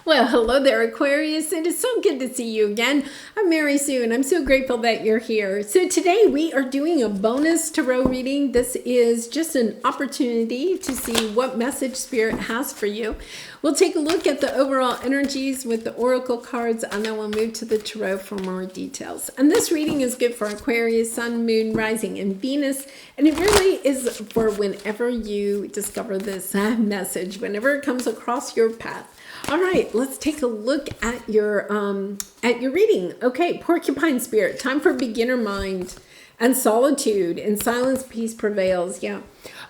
Well, hello there, Aquarius. It is so good to see you again. I'm Mary Sue, and I'm so grateful that you're here. So today we are doing a bonus tarot reading. This is just an opportunity to see what message Spirit has for you. We'll take a look at the overall energies with the oracle cards, and then we'll move to the tarot for more details. And this reading is good for Aquarius, Sun, Moon, Rising, and Venus. And it really is for whenever you discover this message, whenever it comes across your path. All right, let's take a look at your reading. Okay, Porcupine Spirit, time for beginner mind and solitude. In silence, peace prevails. Yeah.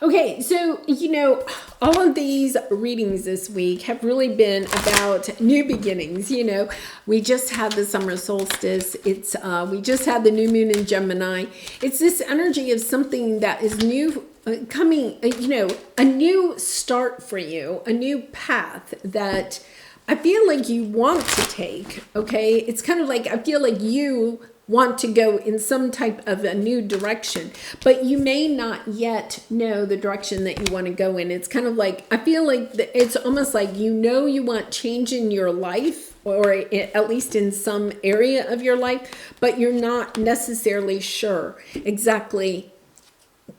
Okay, so, all of these readings this week have really been about new beginnings. We just had the summer solstice. We just had the new moon in Gemini. It's this energy of something that is new, coming, a new start for you, a new path that I feel like you want to take, okay? It's kind of like, I feel like you want to go in some type of a new direction, but you may not yet know the direction that you want to go in. It's kind of like, I feel like it's almost like you want change in your life, or at least in some area of your life, but you're not necessarily sure exactly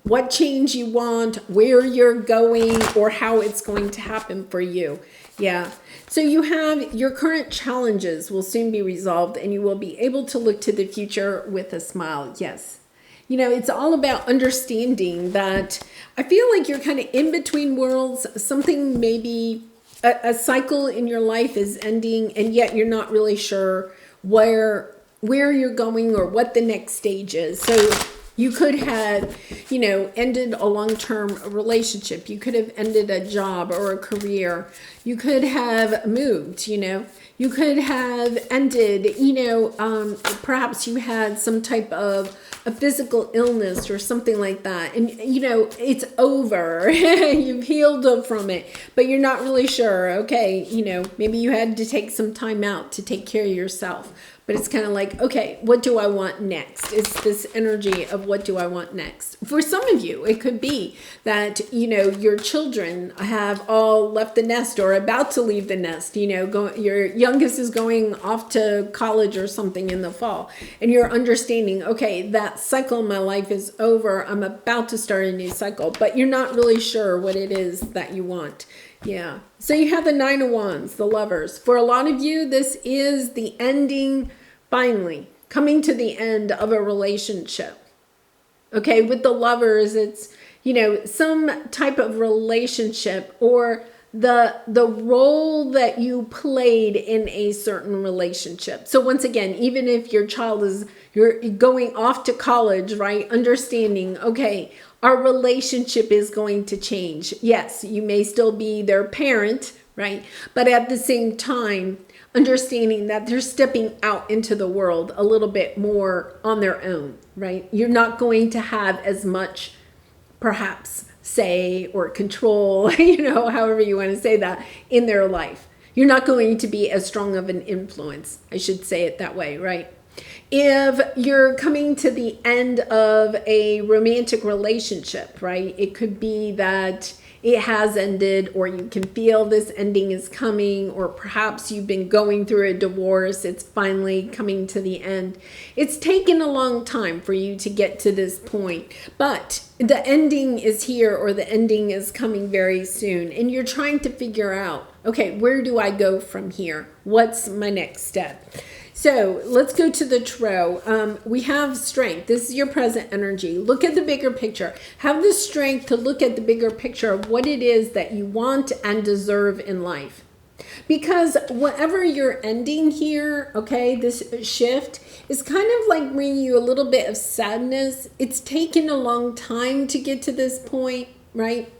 what change you want, where you're going, or how it's going to happen for you. Yeah. So you have your current challenges will soon be resolved, and you will be able to look to the future with a smile. Yes. It's all about understanding that I feel like you're kind of in between worlds. Something, maybe a cycle in your life is ending, and yet you're not really sure where you're going or what the next stage is. So you could have, ended a long-term relationship. You could have ended a job or a career. You could have moved, You could have ended, perhaps you had some type of a physical illness or something like that. And, it's over. You've healed from it, but you're not really sure. Okay, maybe you had to take some time out to take care of yourself. But it's kind of like, okay, what do I want next? It's this energy of what do I want next? For some of you, it could be that, your children have all left the nest or about to leave the nest. Your youngest is going off to college or something in the fall. And you're understanding, okay, that cycle in my life is over. I'm about to start a new cycle. But you're not really sure what it is that you want. Yeah. So you have the Nine of Wands, the Lovers. For a lot of you, this is the ending, finally, coming to the end of a relationship. Okay, with the Lovers, it's, some type of relationship or the role that you played in a certain relationship. So once again, even if your child you're going off to college, right? Understanding, okay, our relationship is going to change. Yes, you may still be their parent, right? But at the same time, understanding that they're stepping out into the world a little bit more on their own, right? You're not going to have as much, perhaps, say or control, however you want to say that, in their life. You're not going to be as strong of an influence. I should say it that way, right? If you're coming to the end of a romantic relationship, right? It could be that it has ended, or you can feel this ending is coming, or perhaps you've been going through a divorce. It's finally coming to the end. It's taken a long time for you to get to this point, but the ending is here, or the ending is coming very soon. And you're trying to figure out, okay, where do I go from here? What's my next step? So let's go to the tarot. We have strength. This is your present energy. Look at the bigger picture. Have the strength to look at the bigger picture of what it is that you want and deserve in life. Because whatever you're ending here, okay, this shift is kind of like bringing you a little bit of sadness. It's taken a long time to get to this point, right?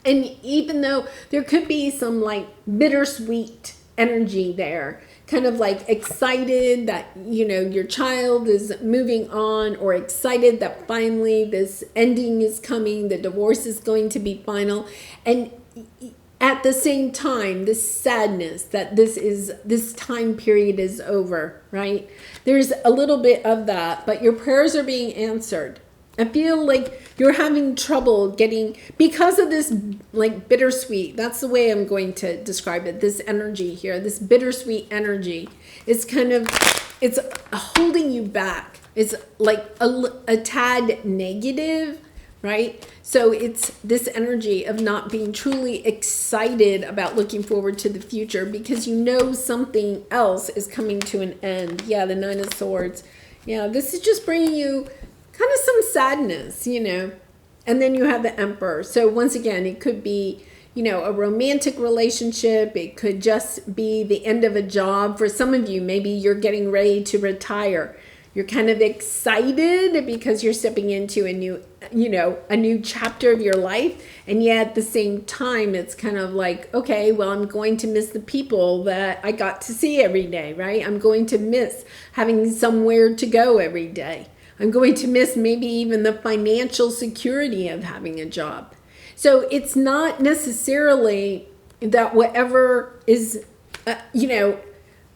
And even though there could be some like bittersweet energy there, kind of like excited that, your child is moving on, or excited that finally this ending is coming, the divorce is going to be final. And at the same time, this sadness that this time period is over, right? There's a little bit of that, but your prayers are being answered. I feel like you're having trouble getting, because of this like bittersweet, that's the way I'm going to describe it, this energy here, this bittersweet energy is kind of, it's holding you back. It's like a tad negative, right? So it's this energy of not being truly excited about looking forward to the future because you know something else is coming to an end. Yeah, the Nine of Swords. Yeah, this is just bringing you kind of some sadness, you know. And then you have the Emperor. So once again, it could be, you know, a romantic relationship. It could just be the end of a job. For some of you, maybe you're getting ready to retire. You're kind of excited because you're stepping into a new, you know, a new chapter of your life. And yet at the same time, it's kind of like, okay, well, I'm going to miss the people that I got to see every day, right? I'm going to miss having somewhere to go every day. I'm going to miss maybe even the financial security of having a job. So it's not necessarily that whatever is, you know,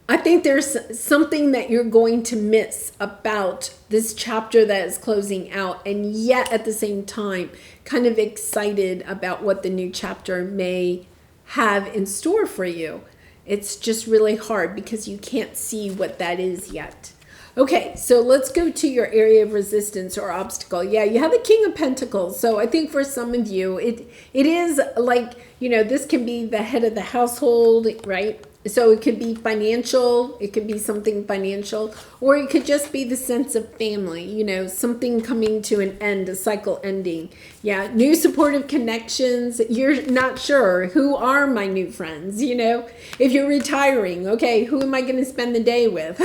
I think there's something that you're going to miss about this chapter that is closing out, and yet at the same time, kind of excited about what the new chapter may have in store for you. It's just really hard because you can't see what that is yet. Okay, so let's go to your area of resistance or obstacle. Yeah, you have the King of Pentacles. So I think for some of you, it is like, you know, this can be the head of the household, right? So it could be financial, it could be something financial, or it could just be the sense of family, you know, something coming to an end, a cycle ending. Yeah, new supportive connections. You're not sure, who are my new friends, you know? If you're retiring, okay, who am I going to spend the day with,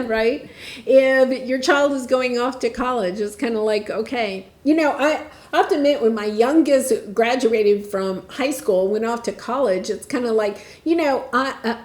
right? If your child is going off to college, it's kind of like, okay, you know, I have to admit, when my youngest graduated from high school, went off to college, it's kind of like, you know,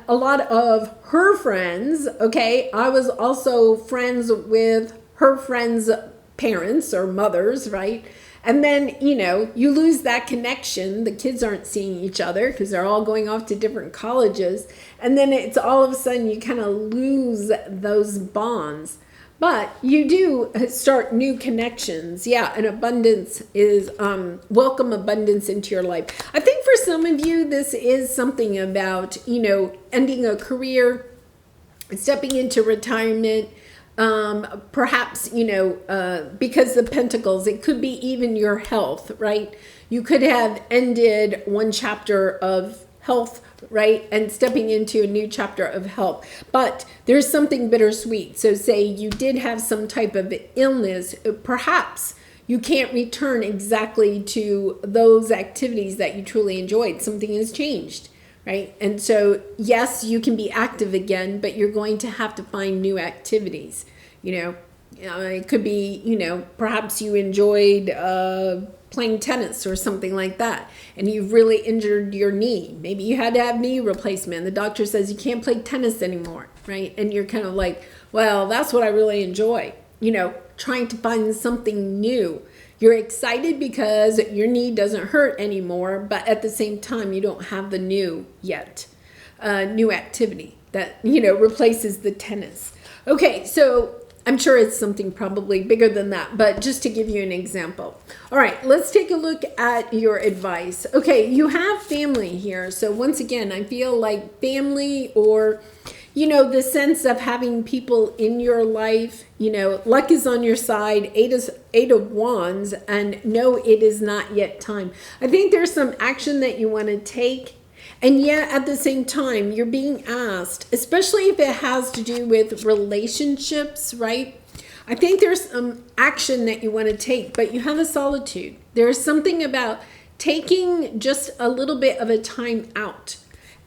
a lot of her friends, okay, I was also friends with her friends' parents or mothers, right? And then, you know, you lose that connection. The kids aren't seeing each other because they're all going off to different colleges. And then it's all of a sudden you kind of lose those bonds. But you do start new connections. Yeah, and abundance is, welcome abundance into your life. I think for some of you, this is something about, you know, ending a career, stepping into retirement, perhaps, you know, because the Pentacles, it could be even your health, right? You could have ended one chapter of health, right? And stepping into a new chapter of health. But there's something bittersweet. So say you did have some type of illness, perhaps you can't return exactly to those activities that you truly enjoyed. Something has changed, right? And so, yes, you can be active again, but you're going to have to find new activities, you know. It could be, you know, perhaps you enjoyed playing tennis or something like that, and you've really injured your knee. Maybe you had to have knee replacement. The doctor says you can't play tennis anymore, right? And you're kind of like, well, that's what I really enjoy, you know, trying to find something new. You're excited because your knee doesn't hurt anymore, but at the same time, you don't have the new yet, new activity that, you know, replaces the tennis. Okay, so I'm sure it's something probably bigger than that, but just to give you an example. All right, let's take a look at your advice. Okay, you have family here. So once again, I feel like family, or, you know, the sense of having people in your life, you know, luck is on your side, eight of wands, and no, it is not yet time. I think there's some action that you want to take. And yet at the same time, you're being asked, especially if it has to do with relationships, right? I think there's some action that you want to take, but you have a solitude. There's something about taking just a little bit of a time out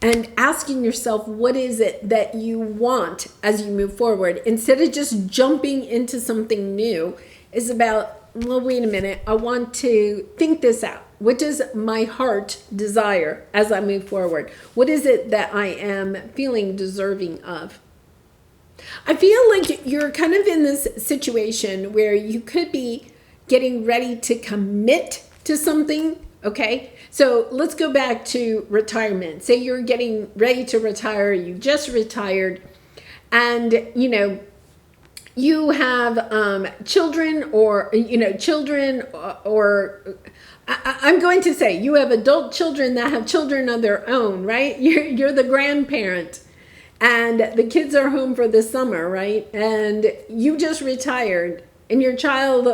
and asking yourself, what is it that you want as you move forward? Instead of just jumping into something new, is about, well, wait a minute, I want to think this out. What does my heart desire as I move forward? What is it that I am feeling deserving of? I feel like you're kind of in this situation where you could be getting ready to commit to something, okay? So let's go back to retirement. Say you're getting ready to retire, you just retired, and, you know, you have children, or children, or I'm going to say you have adult children that have children of their own, right? You're the grandparent, and the kids are home for the summer, right? And you just retired, and your child,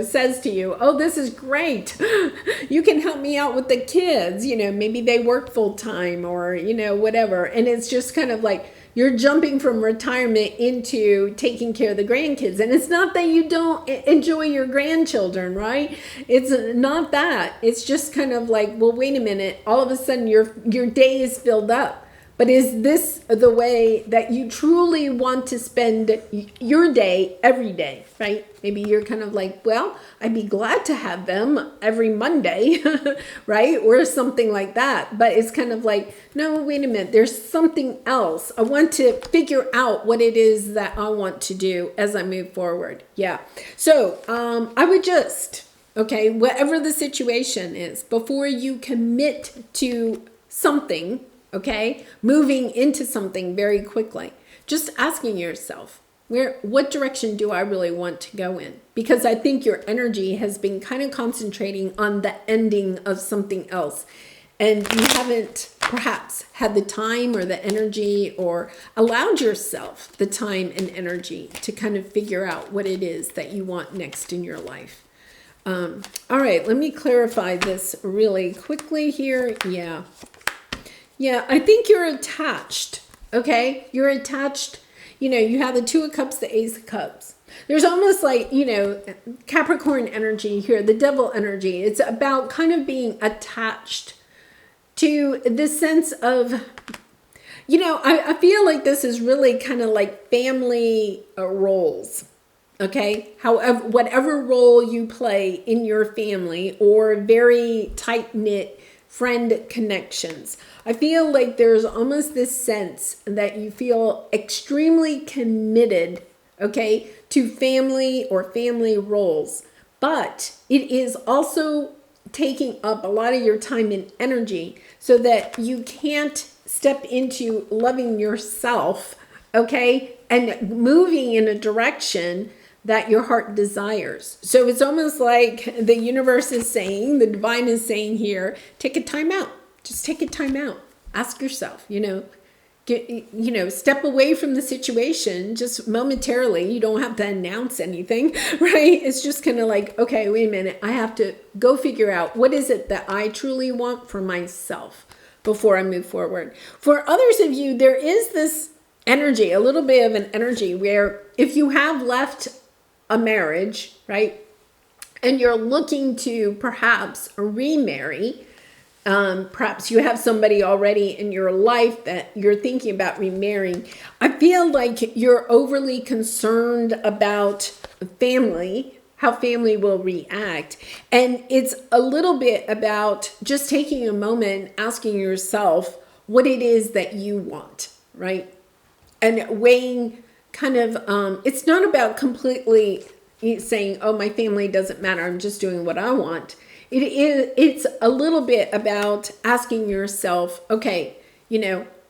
says to you, "Oh, this is great. You can help me out with the kids." Maybe they work full time, or whatever. And it's just kind of like you're jumping from retirement into taking care of the grandkids. And it's not that you don't enjoy your grandchildren, right? It's not that. It's just kind of like, well, wait a minute. All of a sudden your day is filled up. But is this the way that you truly want to spend your day every day, right? Maybe you're kind of like, well, I'd be glad to have them every Monday, right? Or something like that. But it's kind of like, no, wait a minute. There's something else. I want to figure out what it is that I want to do as I move forward. Yeah. So I would just, okay, whatever the situation is, before you commit to something, okay, moving into something very quickly, just asking yourself, what direction do I really want to go in? Because I think your energy has been kind of concentrating on the ending of something else, and you haven't perhaps had the time or the energy, or allowed yourself the time and energy to kind of figure out what it is that you want next in your life. All right, let me clarify this really quickly here. Yeah, I think you're attached, okay? You're attached, you have the Two of Cups, the Ace of Cups. There's almost like, Capricorn energy here, the Devil energy. It's about kind of being attached to the sense of, I feel like this is really kind of like family roles, okay? However, whatever role you play in your family, or very tight-knit friend connections. I feel like there's almost this sense that you feel extremely committed, okay, to family or family roles. But it is also taking up a lot of your time and energy, so that you can't step into loving yourself, okay, and moving in a direction that your heart desires. So it's almost like the universe is saying, the divine is saying here, take a time out. Just take a time out. Ask yourself, step away from the situation just momentarily. You don't have to announce anything, right? It's just kind of like, okay, wait a minute. I have to go figure out what is it that I truly want for myself before I move forward. For others of you, there is this energy, a little bit of an energy where if you have left a marriage, right, and you're looking to perhaps remarry, perhaps you have somebody already in your life that you're thinking about remarrying. I feel like you're overly concerned about family, how family will react. And it's a little bit about just taking a moment, asking yourself what it is that you want, right? And weighing kind of, it's not about completely saying, oh, my family doesn't matter, I'm just doing what I want. It's a little bit about asking yourself, okay,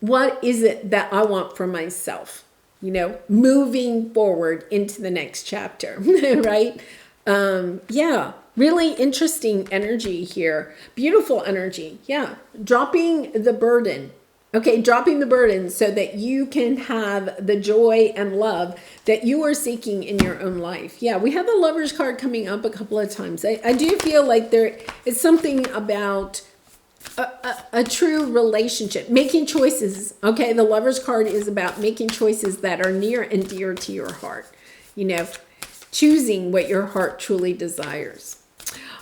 what is it that I want for myself? Moving forward into the next chapter, right? Yeah, really interesting energy here. Beautiful energy. Yeah, dropping the burden. Okay, dropping the burden so that you can have the joy and love that you are seeking in your own life. Yeah, we have the Lover's card coming up a couple of times. I do feel like there is something about a true relationship, making choices. Okay, the Lover's card is about making choices that are near and dear to your heart. Choosing what your heart truly desires.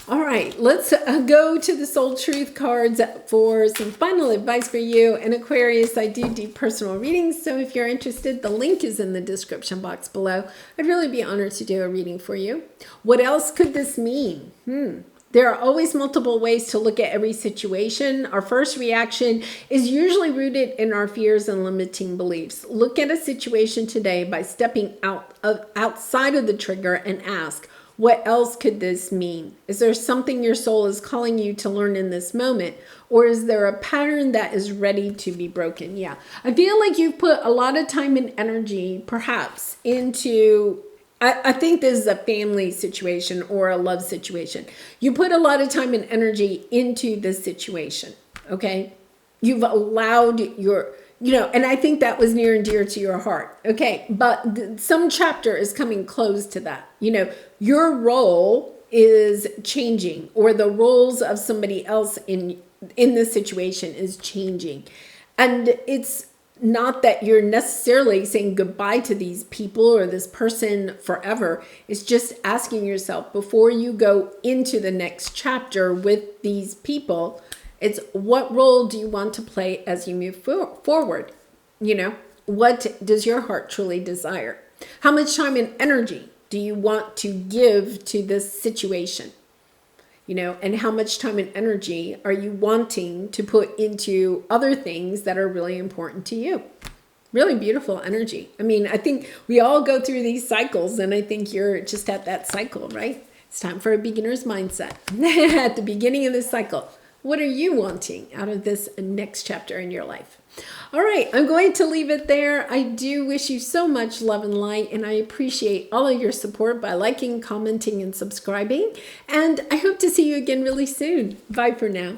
All right, let's go to the Soul Truth cards for some final advice for you. And Aquarius, I do personal readings, so if you're interested, the link is in the description box below. I'd really be honored to do a reading for you. What else could this mean? There are always multiple ways to look at every situation. Our first reaction is usually rooted in our fears and limiting beliefs. Look at a situation today by stepping outside of the trigger and ask, what else could this mean? Is there something your soul is calling you to learn in this moment? Or is there a pattern that is ready to be broken? Yeah, I feel like you've put a lot of time and energy perhaps into I think this is a family situation or a love situation. You put a lot of time and energy into this situation, okay? You've allowed your, and I think that was near and dear to your heart, okay? But some chapter is coming close to that. Your role is changing, or the roles of somebody else in this situation is changing. And it's not that you're necessarily saying goodbye to these people or this person forever. It's just asking yourself before you go into the next chapter with these people, it's what role do you want to play as you move forward? What does your heart truly desire? How much time and energy do you want to give to this situation? And how much time and energy are you wanting to put into other things that are really important to you? Really beautiful energy. I mean, I think we all go through these cycles, and I think you're just at that cycle, right? It's time for a beginner's mindset. At the beginning of this cycle, what are you wanting out of this next chapter in your life? All right, I'm going to leave it there. I do wish you so much love and light, and I appreciate all of your support by liking, commenting, and subscribing. And I hope to see you again really soon. Bye for now.